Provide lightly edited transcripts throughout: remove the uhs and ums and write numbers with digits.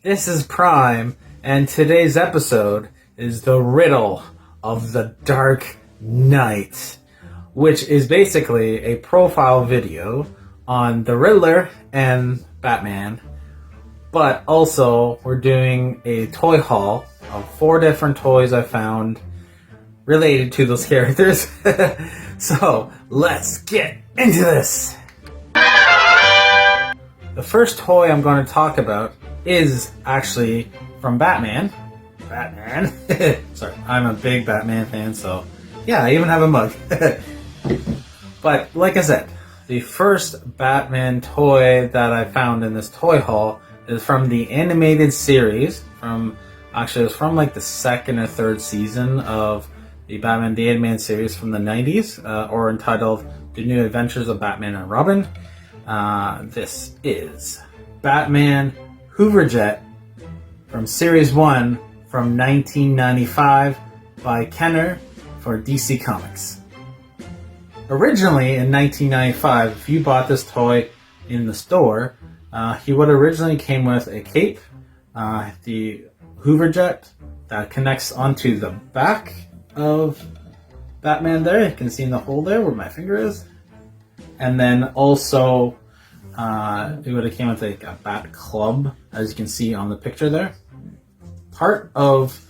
This is Prime, and today's episode is the riddle of the Dark Knight, which is basically a profile video on the Riddler and Batman, but also we're doing a toy haul of 4 different toys I found related to those characters. So, let's get into this! The first toy I'm going to talk about is actually from Batman. Sorry, I'm a big Batman fan, so yeah, I even have a mug. But like I said, the first Batman toy that I found in this toy haul is from the animated series. It was from like the 2nd or 3rd season of the Batman the Animated series from the 90s, or entitled The New Adventures of Batman and Robin. This is Batman Hooverjet from Series 1 from 1995 by Kenner for DC Comics. Originally in 1995, if you bought this toy in the store, he would originally came with a cape, the Hooverjet that connects onto the back of Batman there. You can see in the hole there where my finger is. And then also it would have came with like a bat club, as you can see on the picture there. Part of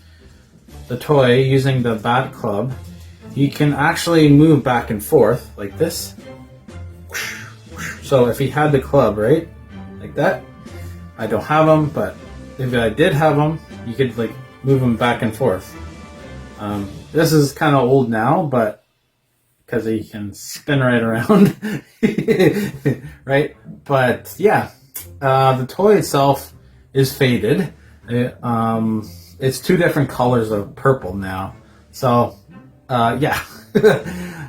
the toy, using the bat club, you can actually move back and forth like this. So if he had the club, right, like that. I don't have them, but if I did have them, you could like move them back and forth. This is kind of old now, but because he can spin right around, right? But yeah, the toy itself is faded. It's 2 different colors of purple now. So yeah,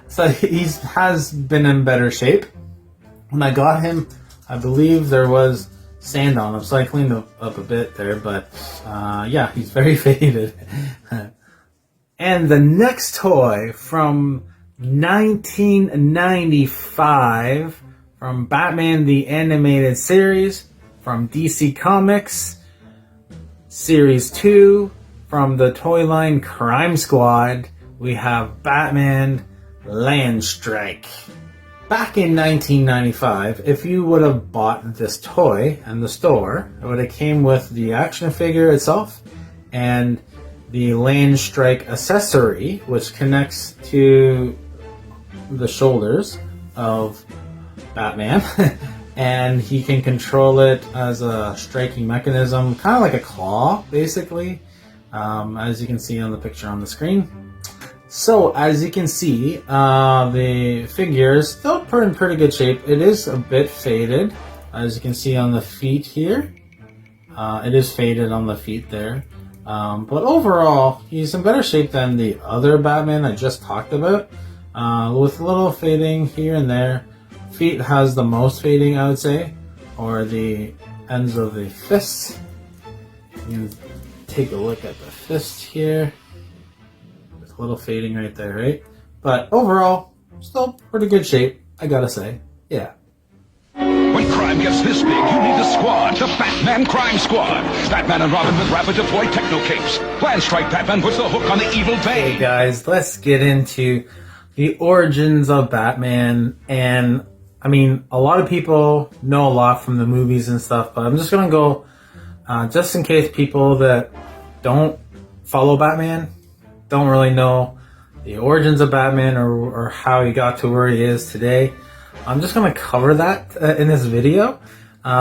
so he has been in better shape. When I got him, I believe there was sand on him, so I cleaned him up a bit there. But yeah, he's very faded. And the next toy from 1995 from Batman the Animated Series from DC Comics, Series 2 from the toy line Crime Squad, we have Batman Landstrike. Back in 1995, if you would have bought this toy in the store, it would have came with the action figure itself and the Landstrike accessory, which connects to the shoulders of Batman. And he can control it as a striking mechanism, kind of like a claw, basically, as you can see on the picture on the screen. So, as you can see, the figure is still in pretty good shape. It is a bit faded, as you can see on the feet here. It is faded on the feet there. But overall, he's in better shape than the other Batman I just talked about, with a little fading here and there. Feet has the most fading, I would say, or the ends of the fists. You can take a look at the fist here. There's a little fading right there, right? But overall, still pretty good shape, I gotta say. Yeah. When crime gets this big, you need a squad. The Batman Crime Squad. Batman and Robin with rapid deploy techno capes. Landstrike Batman puts the hook on the evil Bane. Hey guys, let's get into the origins of Batman. And I mean, a lot of people know a lot from the movies and stuff, but I'm just gonna go, just in case people that don't follow Batman don't really know the origins of Batman or how he got to where he is today. I'm just going to cover that in this video,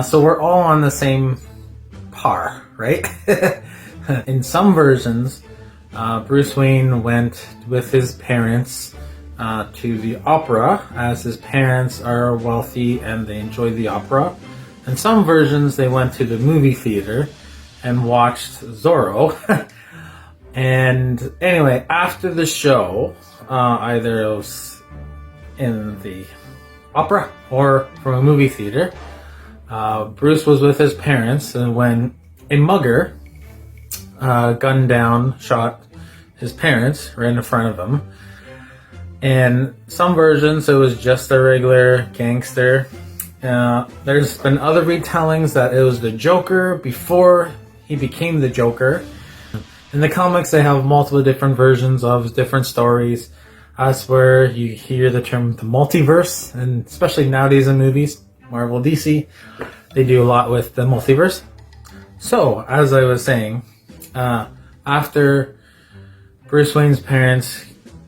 so we're all on the same par, right? In some versions, Bruce Wayne went with his parents to the opera, as his parents are wealthy and they enjoy the opera. In some versions, they went to the movie theater and watched Zorro. And anyway, after the show, either it was in the opera or from a movie theater, Bruce was with his parents, and when a mugger gunned down, shot his parents right in front of him. And some versions it was just a regular gangster. There's been other retellings that it was the Joker before he became the Joker. In the comics, they have multiple different versions of different stories. That's where you hear the term the multiverse, and especially nowadays in movies, Marvel, DC, they do a lot with the multiverse. So, as I was saying, after Bruce Wayne's parents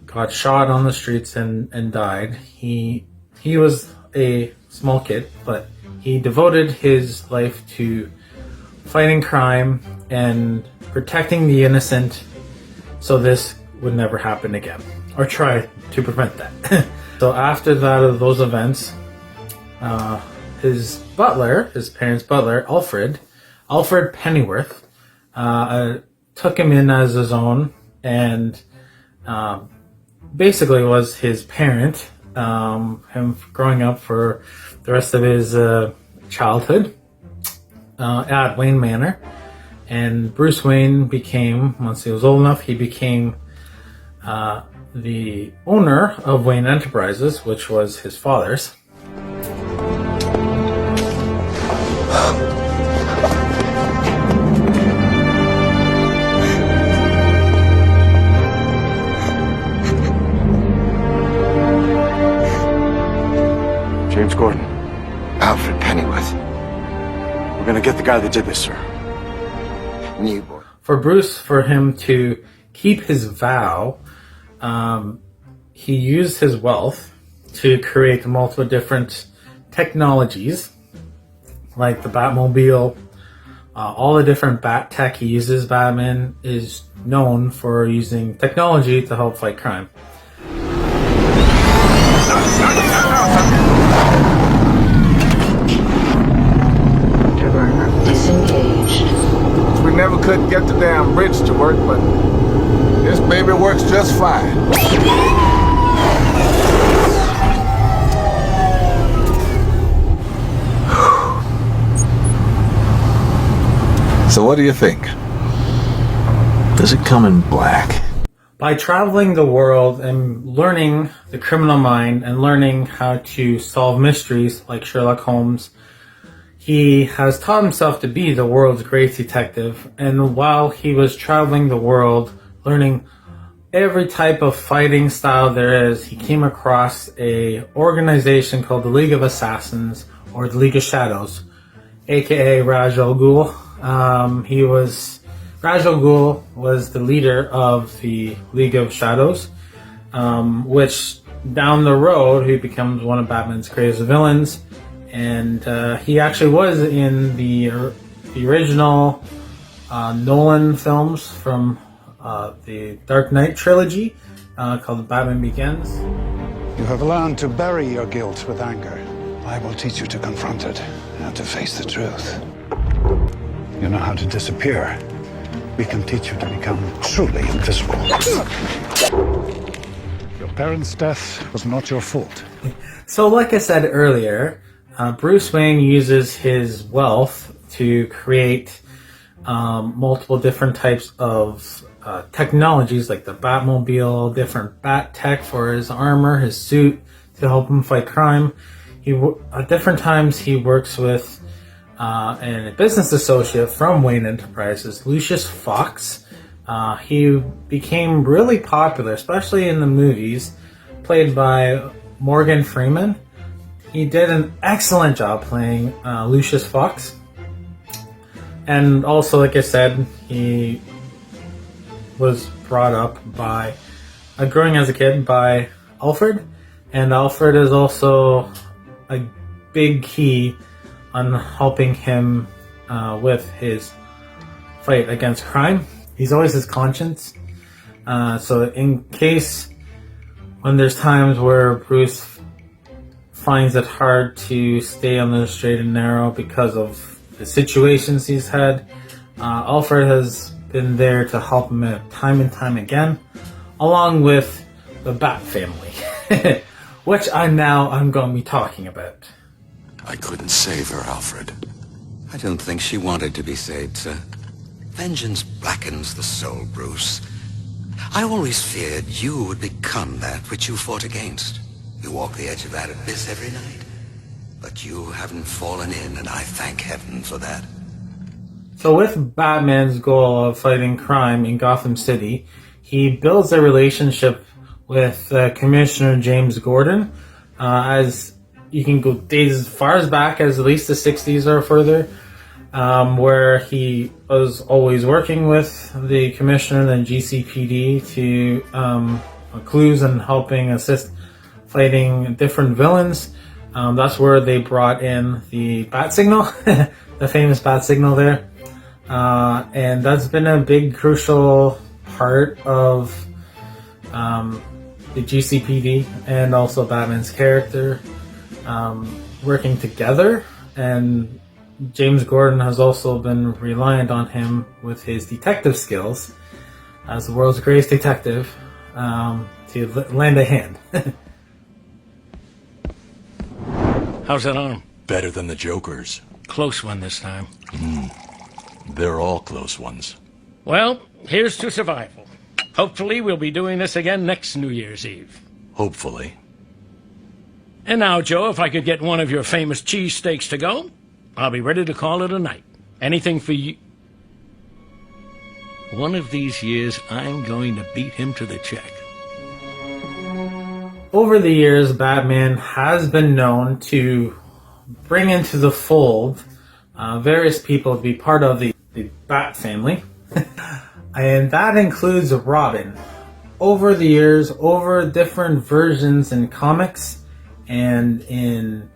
got shot on the streets and died, he was a small kid, but he devoted his life to fighting crime and protecting the innocent, so this would never happen again, or try to prevent that. So after those events, his parents' butler, Alfred Pennyworth, took him in as his own, and basically was his parent, him growing up for the rest of his childhood at Wayne Manor. And Bruce Wayne became, once he was old enough, he became the owner of Wayne Enterprises, which was his father's. James Gordon. Alfred Pennyworth. We're gonna get the guy that did this, sir. New boy. For him to keep his vow, he used his wealth to create multiple different technologies, like the Batmobile, all the different bat tech he uses. Batman is known for using technology to help fight crime. Disengaged. We never could get the damn bridge to work, but this baby works just fine. So what do you think? Does it come in black? By traveling the world and learning the criminal mind and learning how to solve mysteries like Sherlock Holmes, he has taught himself to be the world's greatest detective. And while he was traveling the world, learning every type of fighting style there is, he came across a organization called the League of Assassins, or the League of Shadows, aka Ra's al Ghul. Ra's al Ghul was the leader of the League of Shadows, which down the road he becomes one of Batman's greatest villains. And he actually was in the original Nolan films from the Dark Knight trilogy called Batman Begins. You have learned to bury your guilt with anger. I will teach you to confront it and to face the truth. You know how to disappear. We can teach you to become truly invisible. Your parents' death was not your fault. So like I said earlier, Bruce Wayne uses his wealth to create multiple different types of technologies, like the Batmobile, different bat tech for his armor, his suit, to help him fight crime. At different times he works with a business associate from Wayne Enterprises, Lucious Fox. He became really popular, especially in the movies, played by Morgan Freeman. He did an excellent job playing Lucious Fox. And also, like I said, he was brought up by, growing as a kid, by Alfred. And Alfred is also a big key on helping him with his fight against crime. He's always his conscience. So in case when there's times where Bruce finds it hard to stay on the straight and narrow because of the situations he's had, Alfred has been there to help him out time and time again, along with the Bat family, which I'm going to be talking about. I couldn't save her, Alfred. I don't think she wanted to be saved, sir. Vengeance blackens the soul, Bruce. I always feared you would become that which you fought against. You walk the edge of that abyss every night. But you haven't fallen in, and I thank heaven for that. So with Batman's goal of fighting crime in Gotham City, he builds a relationship with Commissioner James Gordon, as you can go days as far as back as at least the 60s or further, where he was always working with the Commissioner and GCPD to clues and helping assist fighting different villains. That's where they brought in the bat signal, the famous bat signal there. And that's been a big, crucial part of the GCPD and also Batman's character working together. And James Gordon has also been reliant on him with his detective skills as the world's greatest detective to lend a hand. How's that arm? Better than the Joker's. Close one this time. They're all close ones. Well, here's to survival. Hopefully we'll be doing this again next New Year's Eve. Hopefully. And now, Joe, if I could get one of your famous cheesesteaks to go, I'll be ready to call it a night. Anything for you. One of these years, I'm going to beat him to the check. Over the years, Batman has been known to bring into the fold various people to be part of the Bat family. And that includes Robin. Over the years, over different versions in comics and in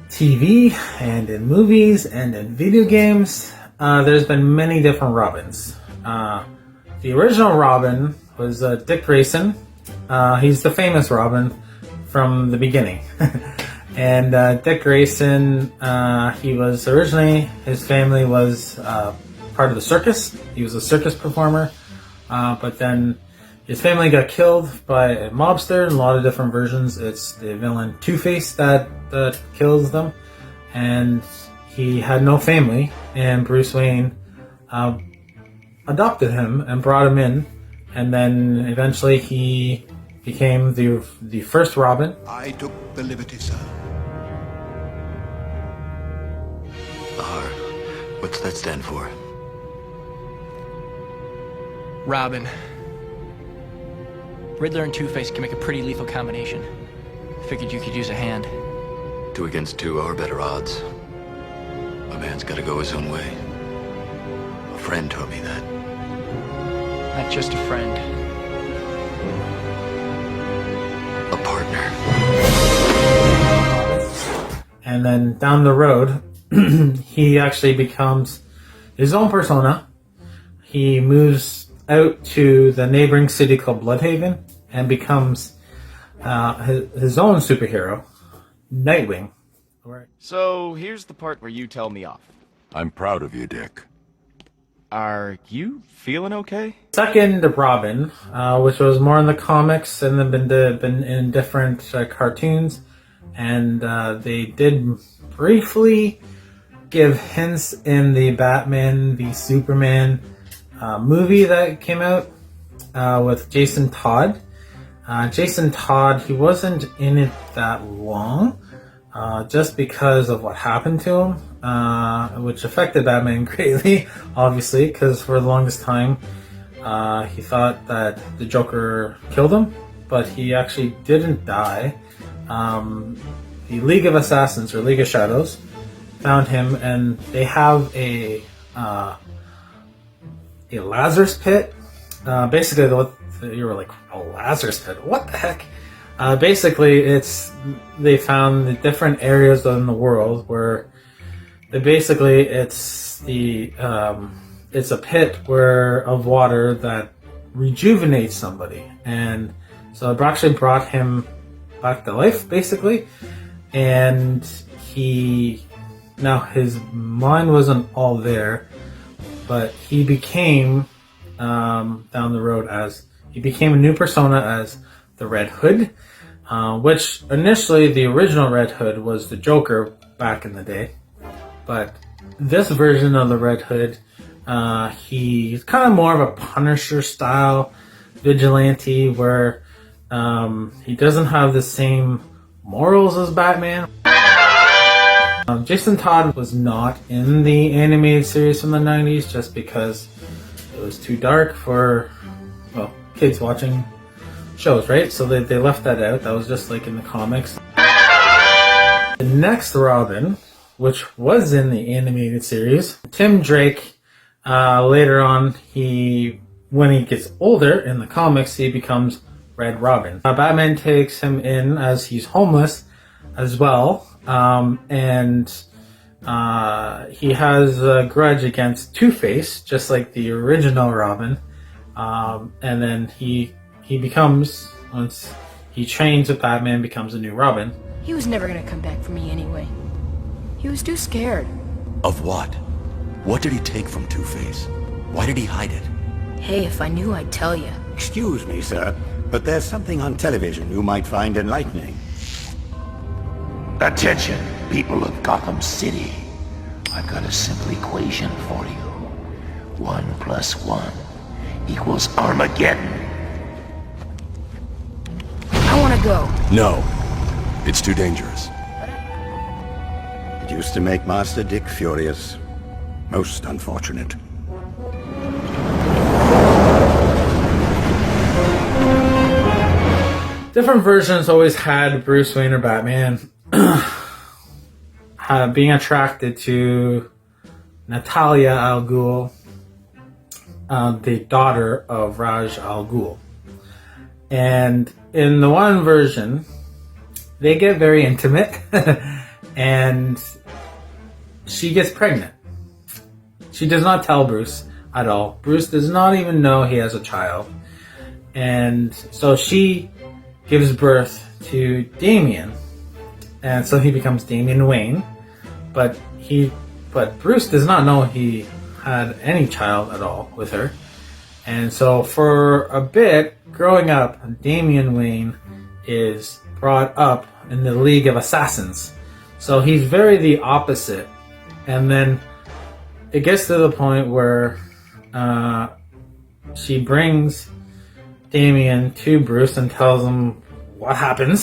TV and in movies and in video games, there's been many different Robins. The original Robin was Dick Grayson. He's the famous Robin from the beginning. And Dick Grayson, he was originally, his family was part of the circus. He was a circus performer. But then his family got killed by a mobster in a lot of different versions. It's the villain Two-Face that kills them. And he had no family. And Bruce Wayne adopted him and brought him in. And then eventually he became the first Robin. I took the liberty, sir. R. What's that stand for? Robin. Riddler and Two-Face can make a pretty lethal combination. Figured you could use a hand. 2 against 2 are better odds. A man's gotta go his own way. A friend taught me that. Not just a friend. A partner. And then down the road, he actually becomes his own persona. He moves out to the neighboring city called Bloodhaven and becomes his own superhero, Nightwing. So here's the part where you tell me off. I'm proud of you, Dick. Are you feeling okay? Second, Robin, which was more in the comics and then been in different cartoons, and they did briefly give hints in the Batman v Superman movie that came out with Jason Todd. Jason Todd, he wasn't in it that long, just because of what happened to him, which affected Batman greatly, obviously, because for the longest time he thought that the Joker killed him, but he actually didn't die. The League of Assassins, or League of Shadows, found him, and they have a Lazarus pit. Basically, you were like, a Lazarus pit? What the heck? Basically, they found the different areas in the world where it's a pit of water that rejuvenates somebody, and so it actually brought him back to life, basically. And his mind wasn't all there, but he became down the road he became a new persona as the Red Hood, which initially the original Red Hood was the Joker back in the day, but this version of the Red Hood, he's kind of more of a Punisher style vigilante, where he doesn't have the same morals as Batman. Jason Todd was not in the animated series from the 90s just because it was too dark for, well, kids watching shows, right? So they left that out. That was just like in the comics. The next Robin, which was in the animated series, Tim Drake, later on, when he gets older in the comics, he becomes Red Robin. Batman takes him in as he's homeless as well, and he has a grudge against Two-Face, just like the original Robin, and then he becomes, once he trains with Batman, becomes a new Robin. He was never gonna come back for me anyway. He was too scared. Of what? What did he take from Two-Face? Why did he hide it? Hey, if I knew, I'd tell you. Excuse me, sir, but there's something on television you might find enlightening. Attention, people of Gotham City. I've got a simple equation for you. 1 + 1 = Armageddon. I wanna go. No. It's too dangerous. It used to make Master Dick furious. Most unfortunate. Different versions always had Bruce Wayne or Batman being attracted to Talia al Ghul, the daughter of Raj al Ghul. And in the one version, they get very intimate and she gets pregnant. She does not tell Bruce at all. Bruce does not even know he has a child. And so she gives birth to Damian. And so he becomes Damian Wayne. But Bruce does not know he had any child at all with her. And so for a bit, growing up, Damian Wayne is brought up in the League of Assassins. So he's very the opposite. And then it gets to the point where she brings Damian to Bruce and tells him what happened,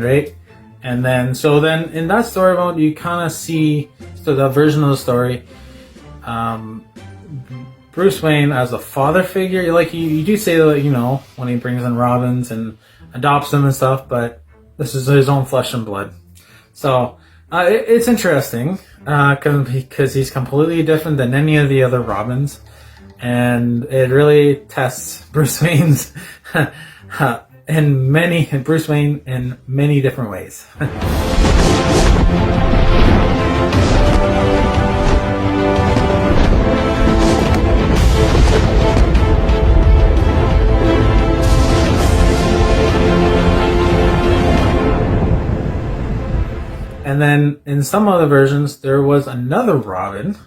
right? And then, so then in that story mode, you kind of see, so that version of the story, Bruce Wayne as a father figure, like you do say that, you know, when he brings in Robins and adopts them and stuff, but this is his own flesh and blood. So it's interesting because he's completely different than any of the other Robins, and it really tests Bruce Wayne's Bruce Wayne in many different ways. And then in some other versions, there was another Robin,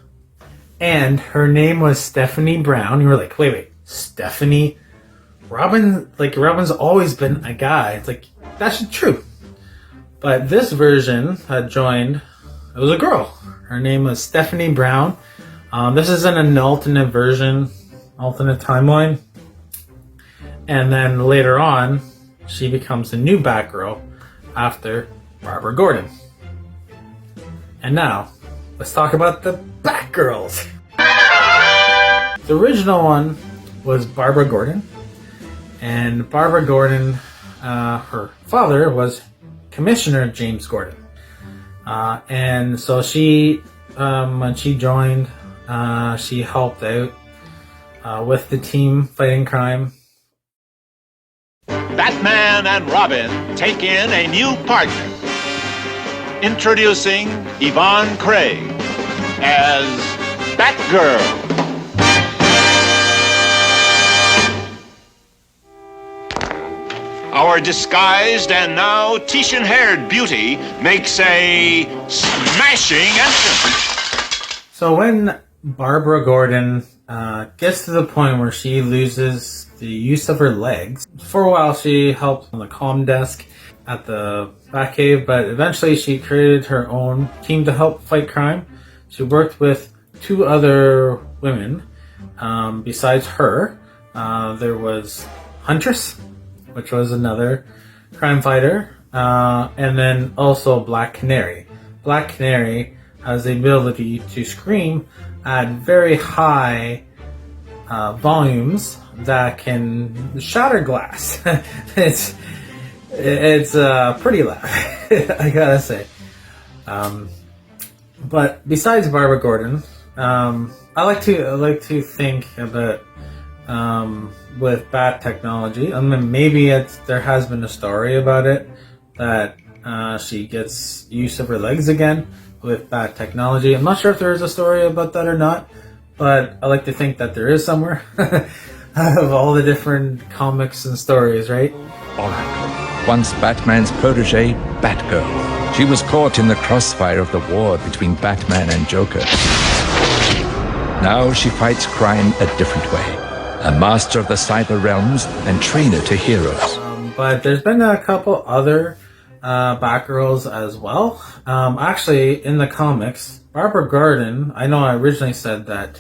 and her name was Stephanie Brown. You were like, wait, Stephanie? Robin's always been a guy. It's like, that's true. But this version had joined, it was a girl. Her name was Stephanie Brown. This is in an alternate version, alternate timeline. And then later on, she becomes the new Batgirl after Barbara Gordon. And now, let's talk about the Batgirls. The original one was Barbara Gordon. And Barbara Gordon, her father was Commissioner James Gordon. And so she, when she joined, she helped out with the team fighting crime. Batman and Robin take in a new partner. Introducing Yvonne Craig as Batgirl. Our disguised and now Titian-haired beauty makes a smashing entrance. So when Barbara Gordon gets to the point where she loses the use of her legs, for a while she helped on the comm desk at the Batcave, but eventually she created her own team to help fight crime. She worked with two other women. Besides her, there was Huntress, which was another crime fighter, and then also Black Canary. Black Canary has the ability to scream at very high volumes that can shatter glass. it's pretty loud, I gotta say. But besides Barbara Gordon, I like to think about with bat technology. I mean, maybe there has been a story about it that she gets use of her legs again with bat technology. I'm not sure if there is a story about that or not, but I like to think that there is somewhere. Out of all the different comics and stories, right? Oracle, once Batman's protege, Batgirl. She was caught in the crossfire of the war between Batman and Joker. Now she fights crime a different way. A master of the cyber realms and trainer to heroes. But there's been a couple other Batgirls as well. Actually, in the comics, Barbara Gordon, I know I originally said that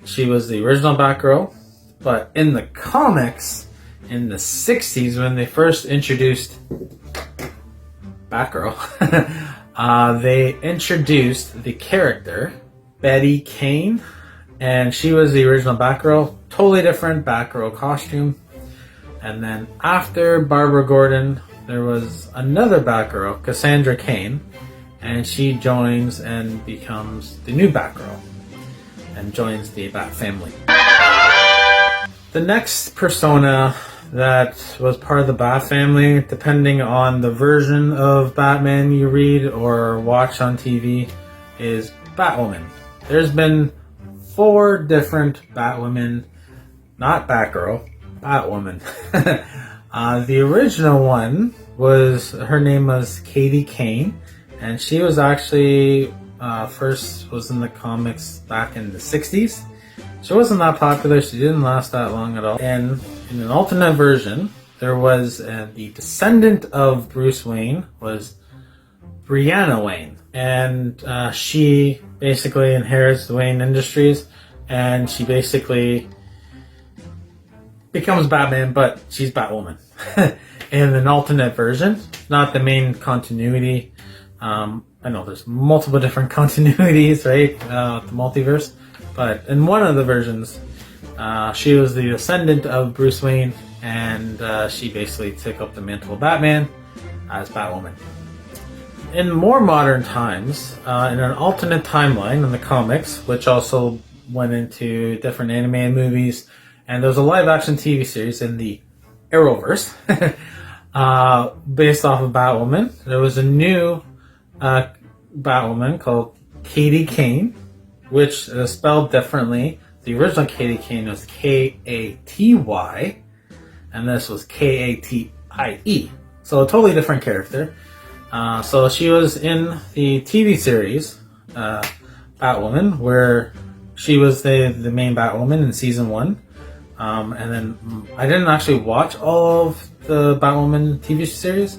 she was the original Batgirl, but in the comics, in the 60s, when they first introduced Batgirl, they introduced the character Betty Kane, and she was the original Batgirl. Totally different Batgirl costume. And then after Barbara Gordon, there was another Batgirl, Cassandra Cain, and she joins and becomes the new Batgirl and joins the Bat family. The next persona that was part of the Bat family, depending on the version of Batman you read or watch on TV, is Batwoman. There's been 4 different Batwomen, not Batgirl, Batwoman. The original one her name was Katie Kane, and she was actually first was in the comics back in the 60s. She wasn't that popular, she didn't last that long at all. And in an alternate version, there was the descendant of Bruce Wayne was Brianna Wayne, and she basically inherits the Wayne Industries, and she basically becomes Batman, but she's Batwoman. In an alternate version, not the main continuity. I know there's multiple different continuities, right? The multiverse. But in one of the versions, she was the descendant of Bruce Wayne, and she basically took up the mantle of Batman as Batwoman. In more modern times, in an alternate timeline in the comics, which also went into different animated movies, and there was a live-action TV series in the Arrowverse based off of Batwoman. There was a new Batwoman called Katie Kane, which is spelled differently. The original Katie Kane was K-A-T-Y, and this was K-A-T-I-E. So a totally different character. So she was in the TV series Batwoman, where she was the main Batwoman in season 1. And then I didn't actually watch all of the Batwoman TV series.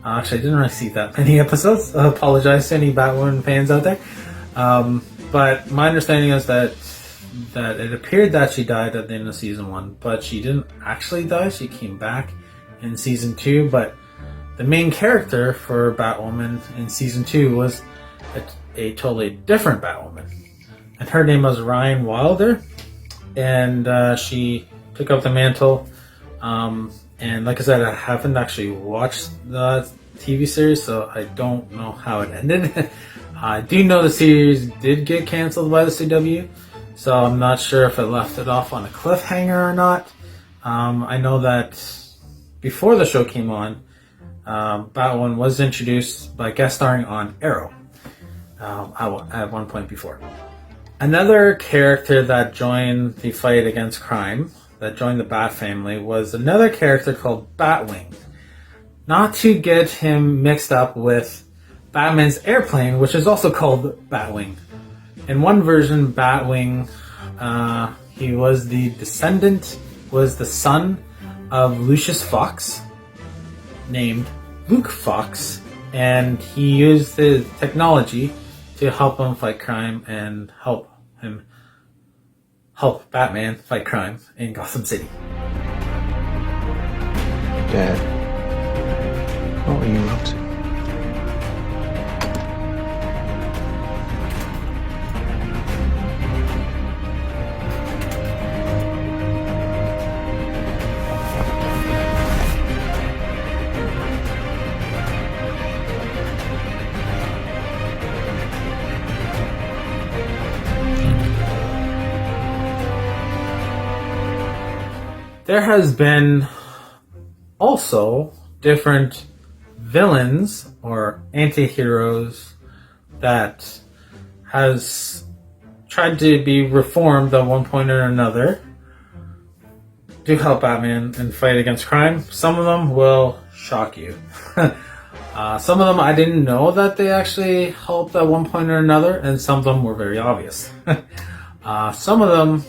Actually, I didn't really see that many episodes. I apologize to any Batwoman fans out there. But my understanding is that it appeared that she died at the end of season 1, but she didn't actually die. She came back in season 2, but the main character for Batwoman in season 2 was a totally different Batwoman. And her name was Ryan Wilder. And she took up the mantle. And like I said, I haven't actually watched the TV series, so I don't know how it ended. I do know the series did get canceled by the CW, so I'm not sure if it left it off on a cliffhanger or not. I know that before the show came on, Batwoman was introduced by guest starring on Arrow at one point before. Another character that joined the fight against crime, that joined the Bat family, was another character called Batwing. Not to get him mixed up with Batman's airplane, which is also called Batwing. In one version, Batwing, he was the descendant, was the son of Lucious Fox, named Luke Fox, and he used the technology to help him fight crime and help Batman fight crime in Gotham City. Dad, what were you up to? there has been also different villains or anti-heroes that has tried to be reformed at one point or another to help Batman and fight against crime. Some of them will shock you. Some of them I didn't know that they actually helped at one point or another, and some of them were very obvious. Some of them,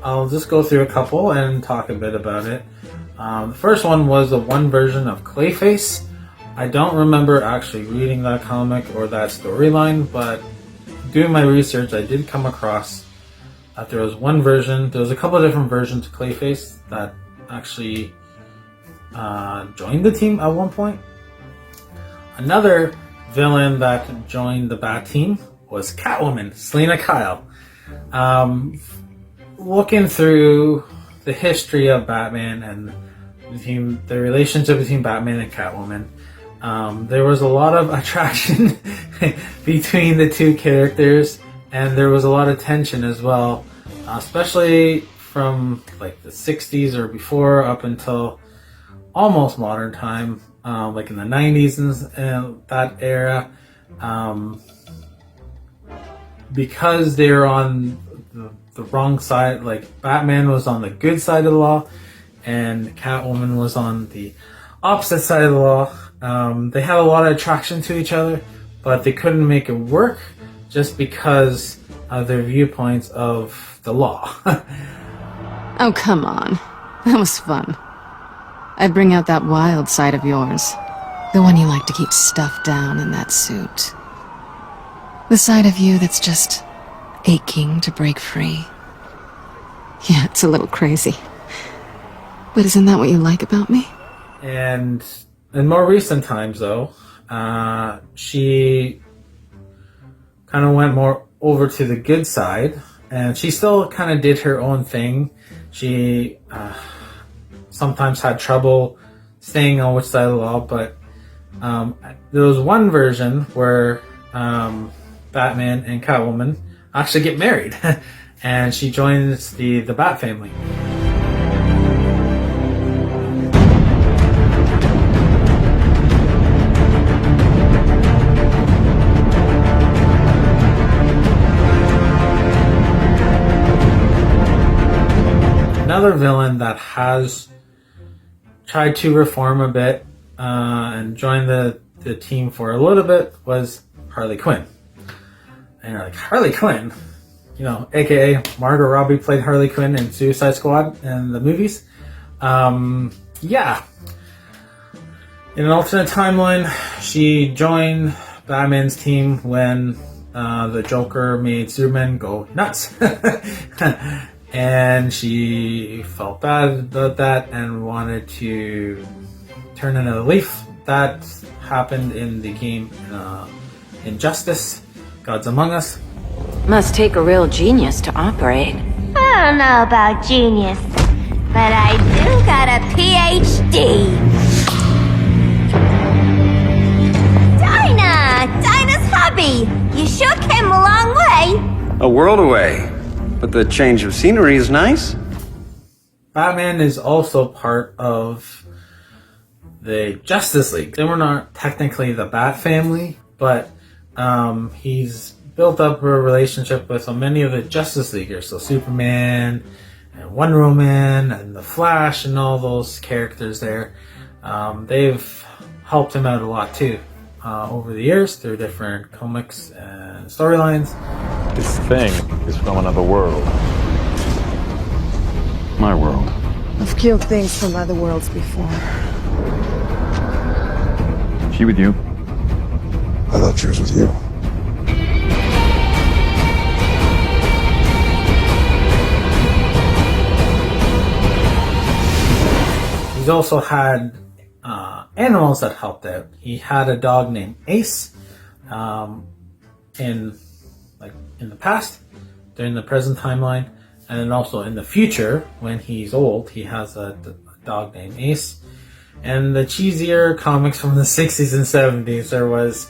I'll just go through a couple and talk a bit about it. The first one was the one version of Clayface. I don't remember actually reading that comic or that storyline, but doing my research, I did come across that there was one version. There was a couple of different versions of Clayface that actually joined the team at one point. Another villain that joined the Bat team was Catwoman, Selena Kyle. Looking through the history of Batman and the relationship between Batman and Catwoman, there was a lot of attraction between the two characters, and there was a lot of tension as well, especially from like the 60s or before up until almost modern time, like in the 90s and that era, because they're on the wrong side. Like Batman was on the good side of the law and Catwoman was on the opposite side of the law. They had a lot of attraction to each other, but they couldn't make it work just because of their viewpoints of the law. Oh, come on. That was fun. I'd bring out that wild side of yours. The one you like to keep stuffed down in that suit. The side of you that's just aching to break free. Yeah, it's a little crazy. But isn't that what you like about me? And in more recent times, though, she kind of went more over to the good side, and she still kind of did her own thing. She sometimes had trouble staying on which side of the law, but there was one version where Batman and Catwoman actually get married, and she joins the Bat family. Another villain that has tried to reform a bit and join the team for a little bit was Harley Quinn. And you're like, Harley Quinn? You know, aka Margot Robbie played Harley Quinn in Suicide Squad in the movies. Yeah. In an alternate timeline, she joined Batman's team when the Joker made Superman go nuts. And she felt bad about that and wanted to turn another leaf. That happened in the game Injustice, Gods Among Us. Must take a real genius to operate. I don't know about genius, but I do got a PhD. Dinah's hubby. You sure came a long way. A world away. But the change of scenery is nice. Batman is also part of the Justice League. They were not technically the Bat family, but he's built up a relationship with so many of the Justice Leaguers. So Superman and Wonder Woman and the Flash and all those characters there. They've helped him out a lot too over the years through different comics and storylines. This thing is from another world. My world. I've killed things from other worlds before. She with you? I thought she was with you. He's also had animals that helped out. He had a dog named Ace in the past, during the present timeline, and then also in the future, when he's old, he has a dog named Ace. And the cheesier comics from the 60s and 70s, there was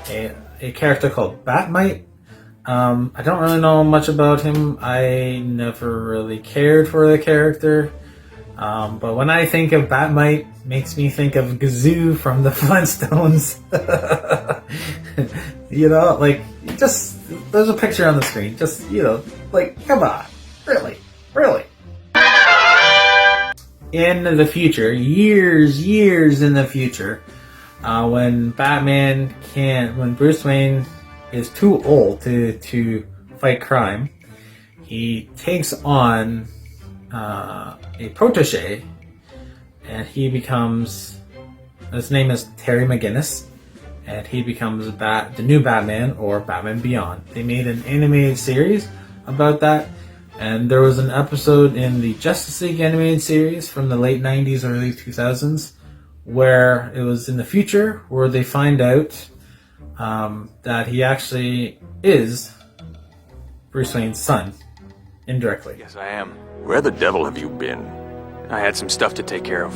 a character called Bat-Mite. I don't really know much about him. I never really cared for the character. But when I think of Bat-Mite, makes me think of Gazoo from the Flintstones. You know, like, just, there's a picture on the screen. Just, you know, like, come on. Really? In the future, years in the future, when when Bruce Wayne is too old to fight crime, he takes on a protege, and he becomes, his name is Terry McGinnis, and he becomes the new Batman, or Batman Beyond. They made an animated series about that, and there was an episode in the Justice League animated series from the late 90s, early 2000s, where it was in the future, where they find out that he actually is Bruce Wayne's son, indirectly. Yes, I am. Where the devil have you been? I had some stuff to take care of.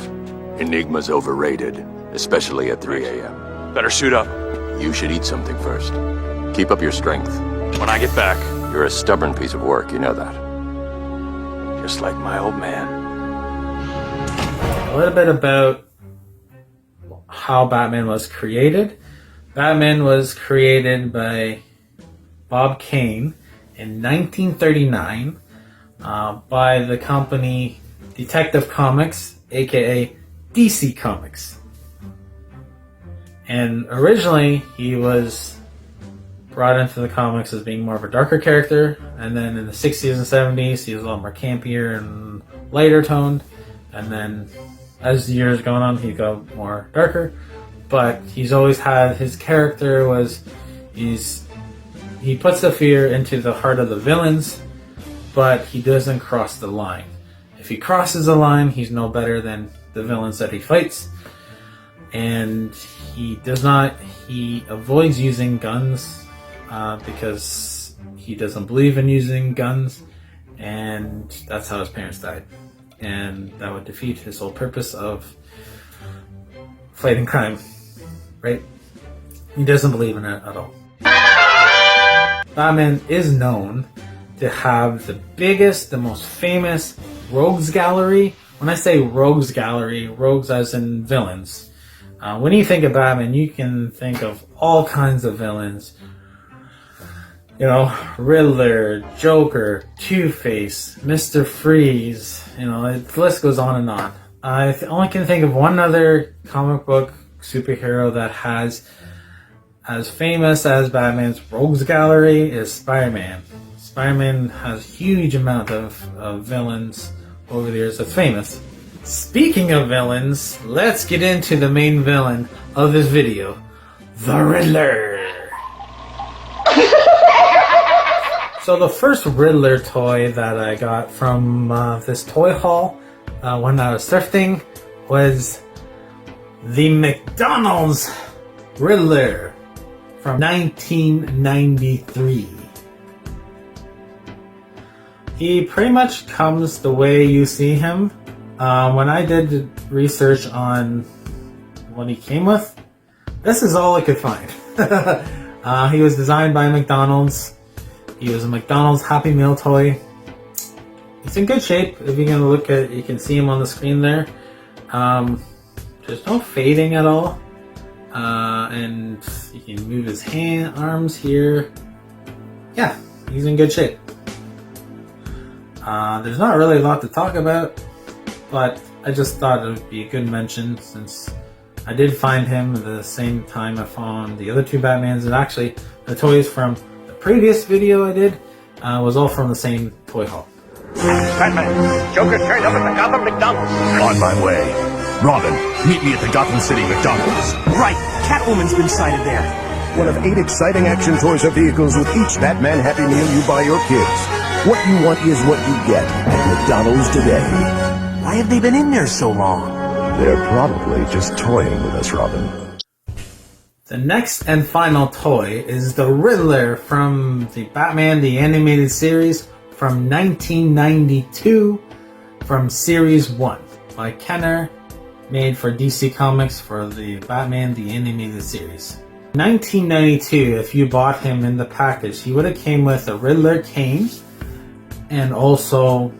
Enigma's overrated, especially at 3 a.m. Better suit up. You should eat something first. Keep up your strength. When I get back. You're a stubborn piece of work, you know that. Just like my old man. A little bit about how Batman was created. Batman was created by Bob Kane in 1939 by the company Detective Comics, aka DC Comics. And originally he was brought into the comics as being more of a darker character, and then in the 60s and 70s he was a lot more campier and lighter toned, and then as the years going on he got more darker. But he's always had, his character was, he puts the fear into the heart of the villains, but he doesn't cross the line. If he crosses the line, he's no better than the villains that he fights. And he avoids using guns because he doesn't believe in using guns, and that's how his parents died. And that would defeat his whole purpose of fighting crime, right? He doesn't believe in it at all. Batman is known to have the biggest, the most famous rogues gallery. When I say rogues gallery, rogues as in villains. When you think of Batman, you can think of all kinds of villains. You know, Riddler, Joker, Two-Face, Mr. Freeze, you know, the list goes on and on. I only can think of one other comic book superhero that has as famous as Batman's rogues gallery is Spider-Man. Spider-Man has a huge amount of villains over the years that's famous. Speaking of villains, let's get into the main villain of this video, the Riddler. So the first Riddler toy that I got from this toy haul when I was thrifting was the McDonald's Riddler from 1993. He pretty much comes the way you see him. When I did research on what he came with, this is all I could find. He was designed by McDonald's. He was a McDonald's Happy Meal toy. He's in good shape. If you're gonna look at, you can see him on the screen there. There's no fading at all, and you can move his arms here. Yeah, he's in good shape. There's not really a lot to talk about, but I just thought it would be a good mention since I did find him at the same time I found the other two Batmans, and actually the toys from the previous video I did was all from the same toy haul. Batman, Joker turned up at the Gotham McDonald's. On my way. Robin, meet me at the Gotham City McDonald's. Right, Catwoman's been sighted there. One of 8 exciting action toys or vehicles with each Batman Happy Meal you buy your kids. What you want is what you get at McDonald's today. Why have they been in there so long? They're probably just toying with us, Robin. The next and final toy is the Riddler from the Batman the Animated Series from 1992 from Series 1 by Kenner, made for DC Comics for the Batman the Animated Series. 1992, if you bought him in the package, he would have came with a Riddler cane and also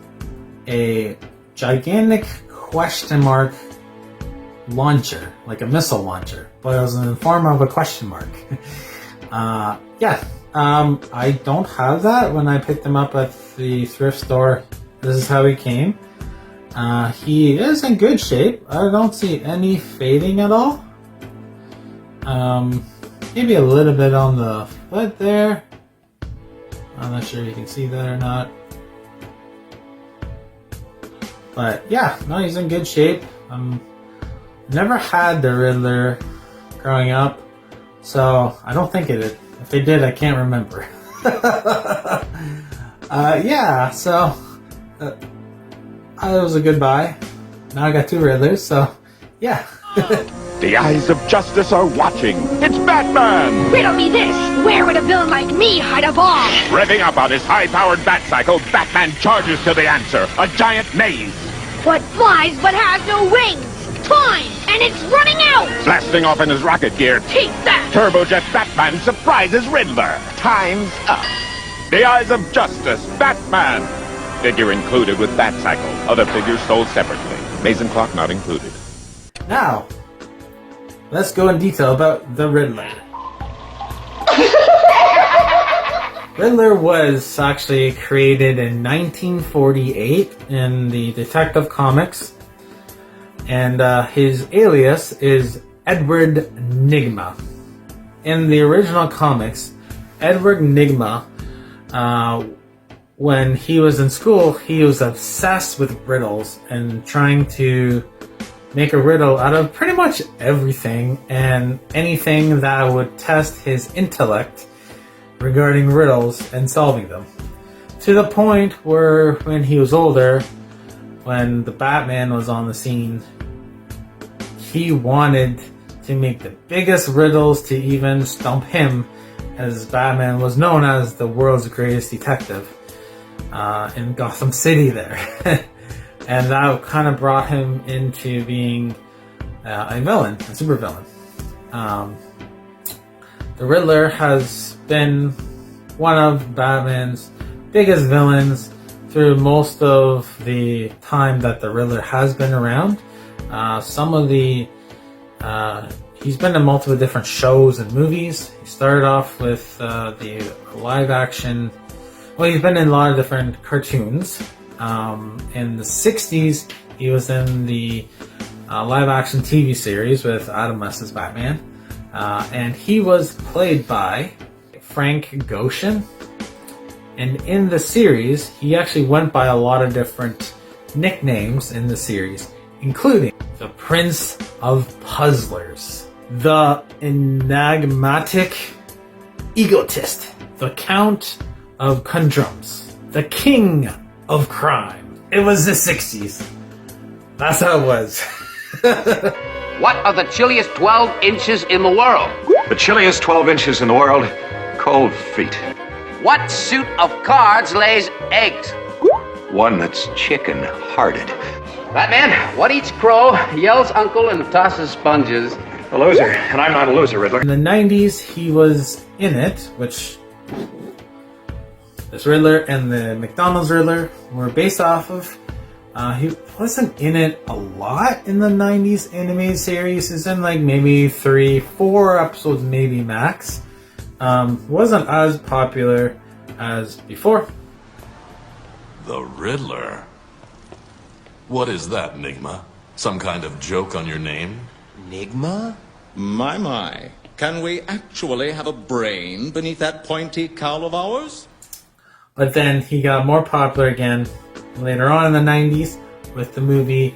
a gigantic question mark launcher, like a missile launcher, but it was in the form of a question mark. I don't have that. When I picked him up at the thrift store, this is how he came. He is in good shape. I don't see any fading at all. Maybe a little bit on the foot there. I'm not sure you can see that or not. But yeah, no, he's in good shape. Never had the Riddler growing up, so I don't think it did. If they did, I can't remember. It was a good buy. Now I got 2 Riddlers, so yeah. The eyes of justice are watching. It's Batman! Riddle me this! Where would a villain like me hide a bomb? Revving up on his high-powered bat cycle, Batman charges to the answer. A giant maze. What flies but has no wings? Time! And it's running out! Blasting off in his rocket gear. Take that! Turbojet Batman surprises Riddler. Time's up. The eyes of justice, Batman. Figure included with bat cycle. Other figures sold separately. Maze and clock not included. Now, let's go in detail about the Riddler. Riddler was actually created in 1948 in the Detective Comics, and his alias is Edward Nygma. In the original comics, Edward Nygma, when he was in school, he was obsessed with riddles and trying to make a riddle out of pretty much everything and anything that would test his intellect regarding riddles and solving them. To the point where when he was older, when the Batman was on the scene, he wanted to make the biggest riddles to even stump him, as Batman was known as the world's greatest detective in Gotham City there. And that kind of brought him into being a villain, a supervillain. The Riddler has been one of Batman's biggest villains through most of the time that the Riddler has been around. He's been in multiple different shows and movies. He started off with the live action. Well, he's been in a lot of different cartoons. In the 60s, he was in the live action TV series with Adam West's Batman. And he was played by Frank Goshen. And in the series, he actually went by a lot of different nicknames in the series, including the Prince of Puzzlers, the Enigmatic Egotist, the Count of Conundrums, the King of Crime. It was the 60s. That's how it was. What are the chilliest 12 inches in the world? The chilliest 12 inches in the world, cold feet. What suit of cards lays eggs? One that's chicken-hearted. Batman, what eats crow, yells uncle, and tosses sponges? A loser, and I'm not a loser, Riddler. In the 90s, he was in it, which this Riddler and the McDonald's Riddler were based off of. He wasn't in it a lot in the 90s animated series. He's in like maybe 3-4 episodes, maybe max. Wasn't as popular as before. The Riddler? What is that, Nygma? Some kind of joke on your name? Nygma? My. Can we actually have a brain beneath that pointy cowl of ours? But then he got more popular again later on in the 90s with the movie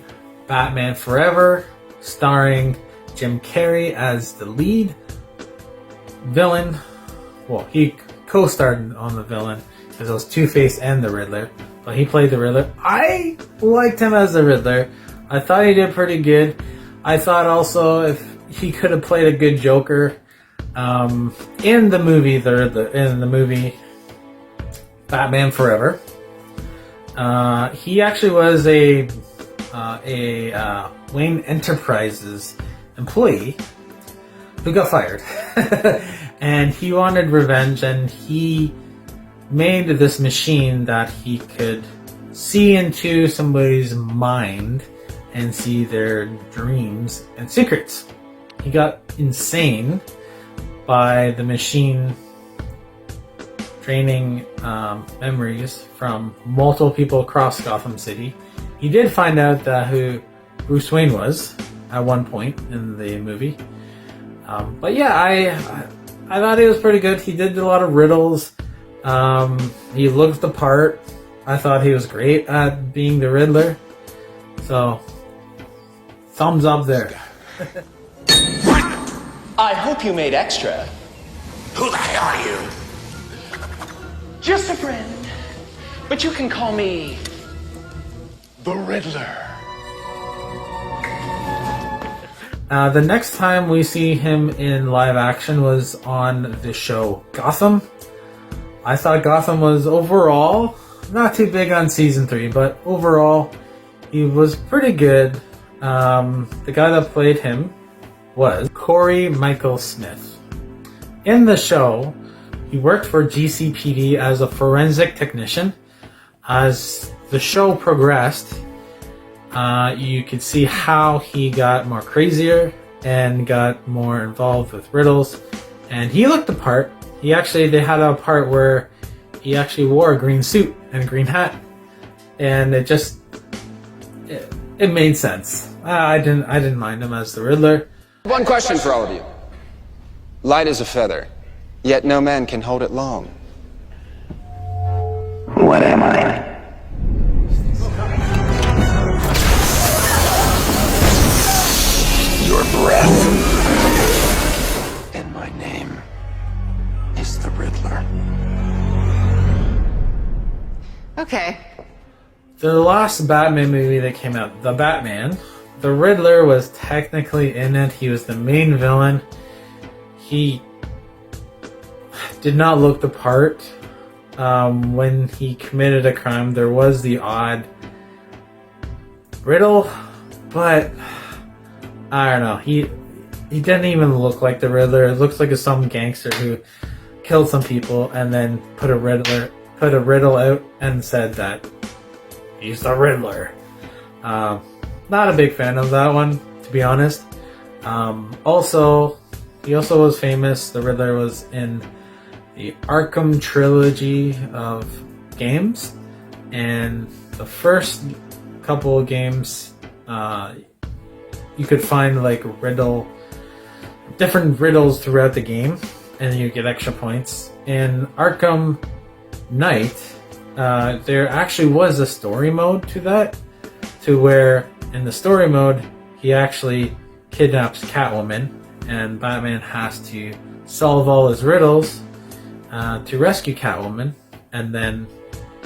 Batman Forever, starring Jim Carrey as the lead villain. Well, he co-starred on the villain because it was Two-Face and the Riddler, but he played the Riddler. I liked him as the Riddler. I thought he did pretty good. I thought also if he could have played a good Joker in the movie Batman Forever. He actually was a Wayne Enterprises employee who got fired. And he wanted revenge, and he made this machine that he could see into somebody's mind and see their dreams and secrets. He got insane by the machine draining memories from multiple people across Gotham City. He did find out that who Bruce Wayne was at one point in the movie. But yeah, I thought he was pretty good. He did a lot of riddles. He looked the part. I thought he was great at being the Riddler. So, thumbs up there. I hope you made extra. Who the hell are you? Just a friend. But you can call me the Riddler. The next time we see him in live action was on the show Gotham. I thought Gotham was overall not too big on season 3, but overall he was pretty good. The guy that played him was Corey Michael Smith. In the show, he worked for GCPD as a forensic technician. As the show progressed, you could see how he got more crazier and got more involved with riddles. And he looked the part. They had a part where he actually wore a green suit and a green hat. And it made sense. I didn't mind him as the Riddler. One question for all of you. Light as a feather, yet no man can hold it long. What am I? Your breath. And my name is the Riddler. Okay. The last Batman movie that came out, The Batman, the Riddler was technically in it. He was the main villain. He did not look the part. When he committed a crime, there was the odd riddle, but I don't know. He didn't even look like the Riddler. It looks like some gangster who killed some people and then put a riddle out and said that he's the Riddler. Not a big fan of that one, to be honest. He also was famous. The Riddler was in the Arkham trilogy of games, and the first couple of games, you could find like different riddles throughout the game, and you get extra points. In Arkham Knight, there actually was a story mode to that, to where in the story mode he actually kidnaps Catwoman, and Batman has to solve all his riddles to rescue Catwoman, and then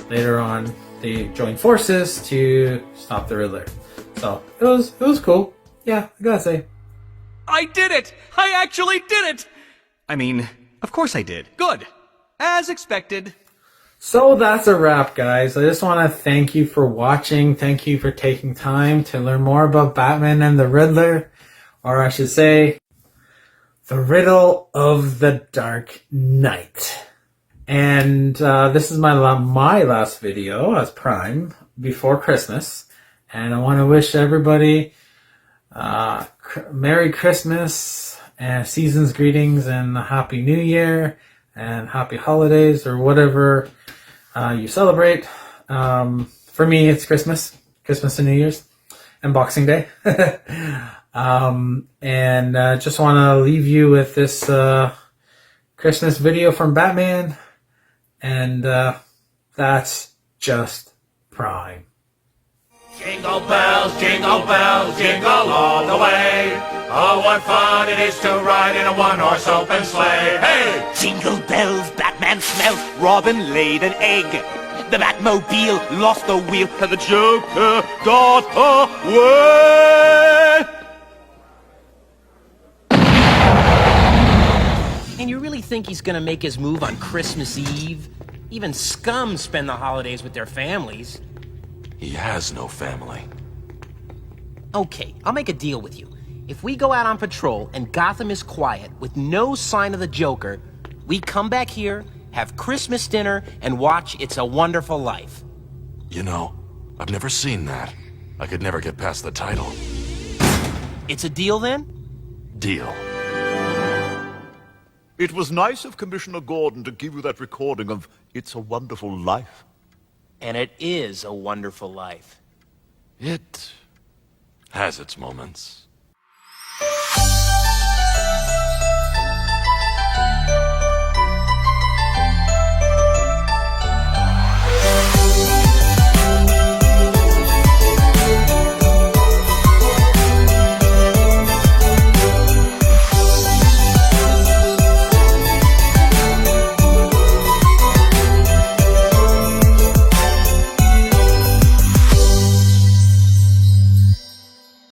later on they join forces to stop the Riddler. So it was cool. Yeah, I gotta say. I did it! I actually did it! I mean, of course I did. Good. As expected. So that's a wrap, guys. I just want to thank you for watching. Thank you for taking time to learn more about Batman and the Riddler. Or I should say, the Riddle of the Dark Knight. And this is my last video as Prime before Christmas. And I want to wish everybody Merry Christmas and season's greetings and a Happy New Year and Happy Holidays or whatever you celebrate. For me, it's Christmas and New Year's and Boxing Day. And just want to leave you with this Christmas video from Batman, and that's just Prime. Jingle bells, jingle all the way. Oh, what fun it is to ride in a one-horse open sleigh. Hey! Jingle bells, Batman smelt, Robin laid an egg. The Batmobile lost the wheel, and the Joker got away. And you really think he's gonna make his move on Christmas Eve? Even scum spend the holidays with their families. He has no family. Okay, I'll make a deal with you. If we go out on patrol and Gotham is quiet with no sign of the Joker, we come back here, have Christmas dinner, and watch It's a Wonderful Life. You know, I've never seen that. I could never get past the title. It's a deal then? Deal. It was nice of Commissioner Gordon to give you that recording of It's a Wonderful Life. And it is a wonderful life. It has its moments.